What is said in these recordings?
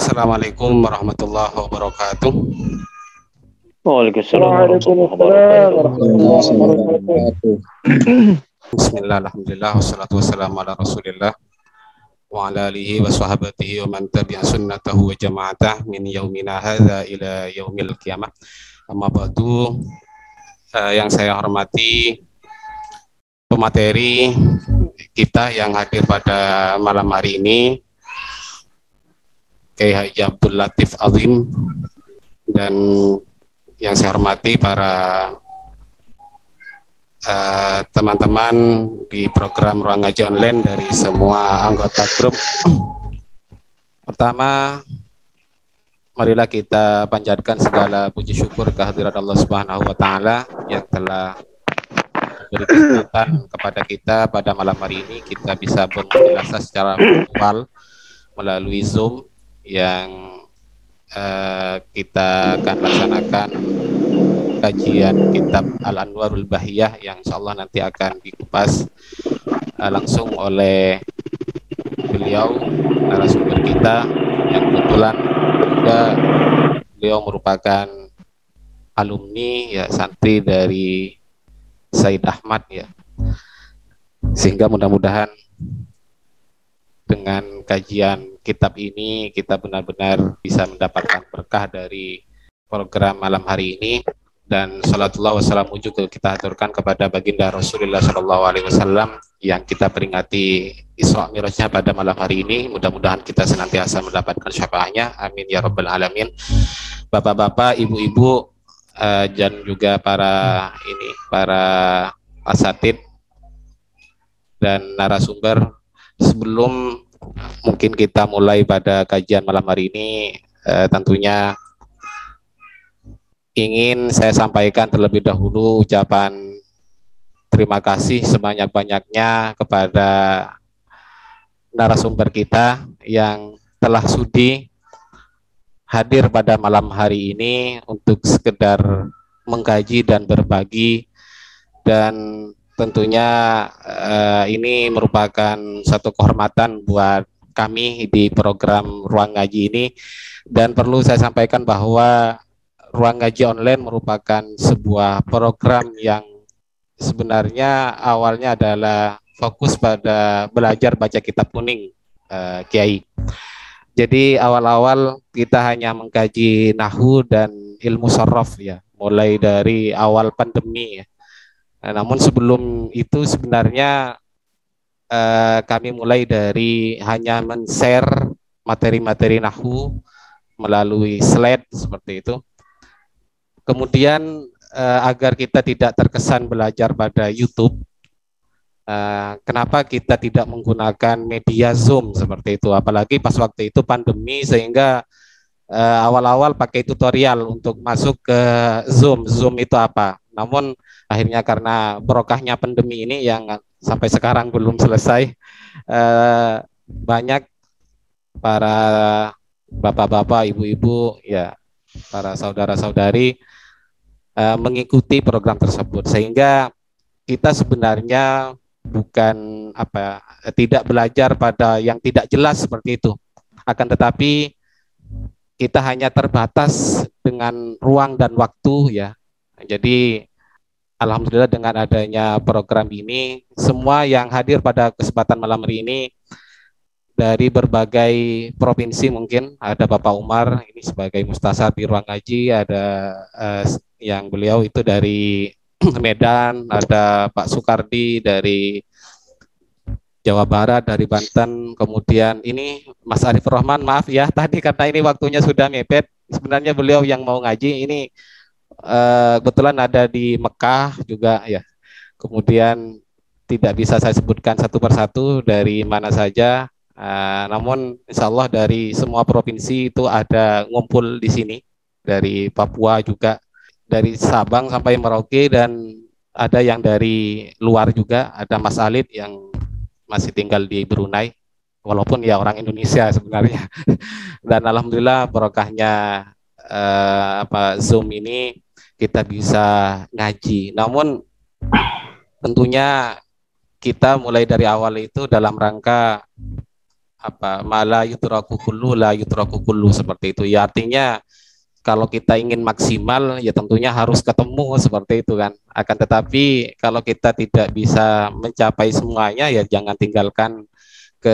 Assalamualaikum warahmatullahi wabarakatuh. Waalaikumsalam Waalaikumsalam warahmatullahi warahmatullahi wabarakatuh. Bismillah, alhamdulillah, wassalatu wassalamu ala rasulillah wa ala alihi wa sahabatihi wa man tabi'a sunnatahu wa jama'atah min yaumina hadza ila yaumil qiyamah. Amma ba'du, yang saya hormati pemateri kita yang hadir pada malam hari ini, Kiai Haji Abdul Latif Azim, dan yang saya hormati para teman-teman di program Ruang Ngaji Online dari semua anggota grup. Pertama, marilah kita panjatkan segala puji syukur kehadirat Allah Subhanahu wa taala yang telah memberi kesempatan kepada kita pada malam hari ini kita bisa bermeditasi secara virtual melalui Zoom yang kita akan laksanakan kajian kitab Al-Anwarul Bahiyah yang insyaallah nanti akan dikupas langsung oleh beliau narasumber kita yang kebetulan juga beliau merupakan alumni ya, santri dari Said Ahmad ya, sehingga mudah-mudahan dengan kajian kitab ini kita benar-benar bisa mendapatkan berkah dari program malam hari ini. Dan salatullah wassalamu juga kita aturkan kepada baginda Rasulullah SAW yang kita peringati Isra Mi'rajnya pada malam hari ini. Mudah-mudahan kita senantiasa mendapatkan syafaatnya, amin ya rabbal alamin. Bapak-bapak, ibu-ibu, dan juga para asatid dan narasumber, sebelum mungkin kita mulai pada kajian malam hari ini, tentunya ingin saya sampaikan terlebih dahulu ucapan terima kasih sebanyak-banyaknya kepada narasumber kita yang telah sudi hadir pada malam hari ini untuk sekedar mengkaji dan berbagi, dan tentunya ini merupakan satu kehormatan buat kami di program Ruang Ngaji ini. Dan perlu saya sampaikan bahwa Ruang Ngaji Online merupakan sebuah program yang sebenarnya awalnya adalah fokus pada belajar baca kitab kuning, Kiai. Jadi awal-awal kita hanya mengkaji nahwu dan ilmu sorof ya, mulai dari awal pandemi ya. Namun sebelum itu sebenarnya kami mulai dari hanya men-share materi-materi nahwu melalui slide seperti itu. Kemudian agar kita tidak terkesan belajar pada YouTube, kenapa kita tidak menggunakan media Zoom seperti itu? Apalagi pas waktu itu pandemi, sehingga awal-awal pakai tutorial untuk masuk ke Zoom. Zoom itu apa? Namun akhirnya karena barokahnya pandemi ini yang sampai sekarang belum selesai, banyak para bapak-bapak, ibu-ibu, ya, para saudara-saudari mengikuti program tersebut, sehingga kita sebenarnya bukan tidak belajar pada yang tidak jelas seperti itu, akan tetapi kita hanya terbatas dengan ruang dan waktu ya. Jadi alhamdulillah dengan adanya program ini, semua yang hadir pada kesempatan malam hari ini dari berbagai provinsi, mungkin ada Bapak Umar ini sebagai mustasar di Ruang Ngaji, ada yang beliau itu dari Medan, ada Pak Sukardi dari Jawa Barat, dari Banten, kemudian ini Mas Arif Rahman, maaf ya tadi karena ini waktunya sudah mepet, sebenarnya beliau yang mau ngaji ini kebetulan ada di Mekah juga ya. Kemudian tidak bisa saya sebutkan satu persatu dari mana saja, namun insya Allah dari semua provinsi itu ada ngumpul di sini, dari Papua juga, dari Sabang sampai Merauke, dan ada yang dari luar juga, ada Mas Alid yang masih tinggal di Brunei, walaupun ya orang Indonesia sebenarnya. Dan alhamdulillah barokahnya Zoom ini kita bisa ngaji. Namun tentunya kita mulai dari awal itu dalam rangka apa mala yutraku kullu la yutraku kullu, seperti itu ya. Artinya kalau kita ingin maksimal ya tentunya harus ketemu seperti itu kan. Akan tetapi kalau kita tidak bisa mencapai semuanya ya jangan tinggalkan ke,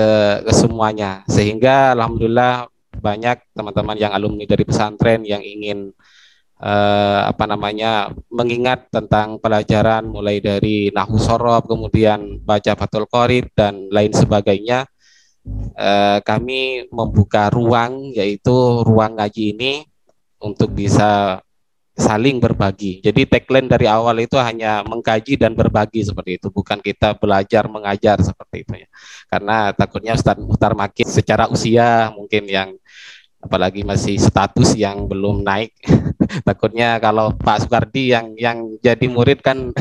semuanya. Sehingga alhamdulillah banyak teman-teman yang alumni dari pesantren yang ingin apa namanya mengingat tentang pelajaran mulai dari nahwu sorob, kemudian baca fathul qorib dan lain sebagainya. Kami membuka ruang, yaitu ruang ngaji ini untuk bisa saling berbagi. Jadi tagline dari awal itu hanya mengkaji dan berbagi seperti itu, bukan kita belajar mengajar seperti itu ya. Karena takutnya Ustadz Muhtar makin secara usia mungkin yang apalagi masih status yang belum naik. Takutnya kalau Pak Soekardi yang jadi murid kan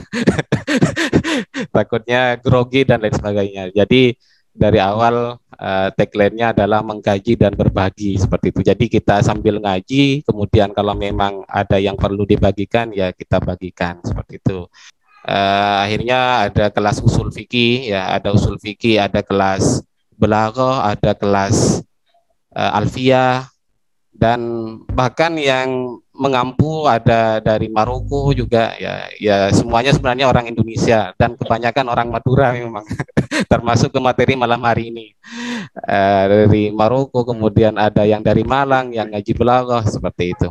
takutnya grogi dan lain sebagainya. Jadi dari awal tagline-nya adalah mengkaji dan berbagi seperti itu. Jadi kita sambil ngaji, kemudian kalau memang ada yang perlu dibagikan ya kita bagikan seperti itu. Akhirnya ada kelas usul fikih, ya ada usul fikih, ada kelas belaghah, ada kelas alfiyah, dan bahkan yang mengampu ada dari Maroko juga ya. Ya semuanya sebenarnya orang Indonesia dan kebanyakan orang Madura memang. Termasuk ke materi malam hari ini dari Maroko, kemudian ada yang dari Malang yang ngaji belaghah seperti itu.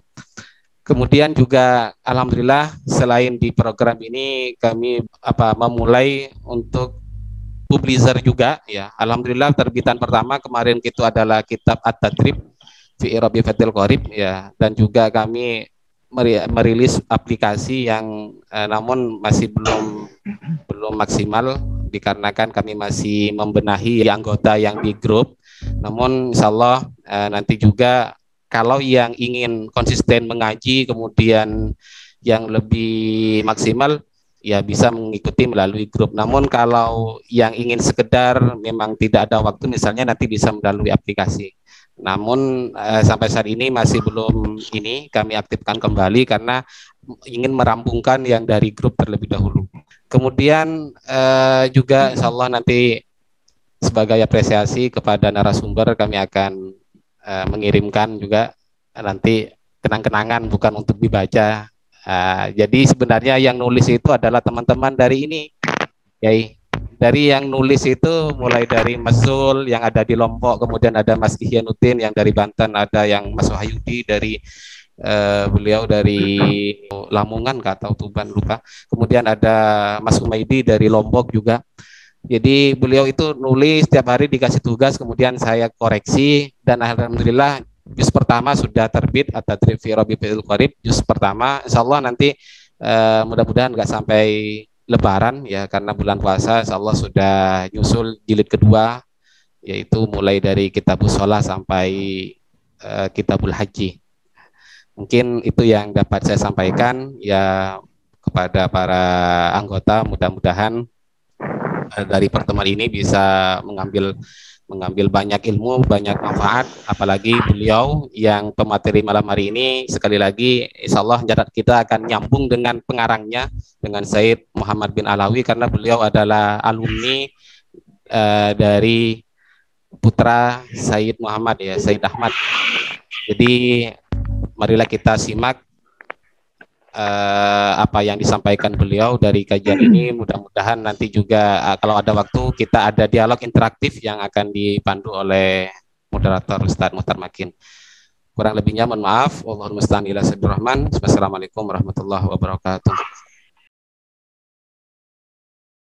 Kemudian juga alhamdulillah selain di program ini kami memulai untuk publisher juga ya. Alhamdulillah terbitan pertama kemarin itu adalah kitab At-Tadrib fi I'rabi Fathil Qorib ya, dan juga kami merilis aplikasi yang namun masih belum maksimal dikarenakan kami masih membenahi anggota yang di grup. Namun insya Allah nanti juga kalau yang ingin konsisten mengaji kemudian yang lebih maksimal ya bisa mengikuti melalui grup. Namun kalau yang ingin sekedar memang tidak ada waktu misalnya nanti bisa melalui aplikasi. Namun sampai saat ini masih belum ini kami aktifkan kembali karena ingin merampungkan yang dari grup terlebih dahulu. Kemudian juga insya Allah nanti sebagai apresiasi kepada narasumber kami akan mengirimkan juga nanti kenang-kenangan bukan untuk dibaca. Jadi sebenarnya yang nulis itu adalah teman-teman dari ini, Yai. Dari yang nulis itu mulai dari Mas Zul yang ada di Lombok, kemudian ada Mas Ihyanuddin yang dari Banten, ada yang Mas Wahyudi dari beliau dari Lamongan atau Tuban lupa. Kemudian ada Mas Umaidi dari Lombok juga. Jadi beliau itu nulis setiap hari dikasih tugas, kemudian saya koreksi dan alhamdulillah juz pertama sudah terbit At-Tadrib fi I'rabi Fathil Qorib juz pertama. Insyaallah nanti mudah-mudahan nggak sampai Lebaran ya, karena bulan puasa insya Allah sudah nyusul jilid kedua, yaitu mulai dari Kitabus Shalah sampai Kitabul Haji. Mungkin itu yang dapat saya sampaikan ya kepada para anggota. Mudah-mudahan dari pertemuan ini bisa mengambil banyak ilmu, banyak manfaat, apalagi beliau yang pemateri malam hari ini sekali lagi insya Allah kita akan nyambung dengan pengarangnya, dengan Said Muhammad bin Alawi, karena beliau adalah alumni dari putra Said Muhammad ya, Said Ahmad. Jadi marilah kita simak apa yang disampaikan beliau dari kajian ini. Mudah-mudahan nanti juga kalau ada waktu kita ada dialog interaktif yang akan dipandu oleh moderator Ustadz Muhtar Makin. Kurang lebihnya mohon maaf. Wallahul musta'an ila sabir rahman. Wassalamualaikum warahmatullahi wabarakatuh.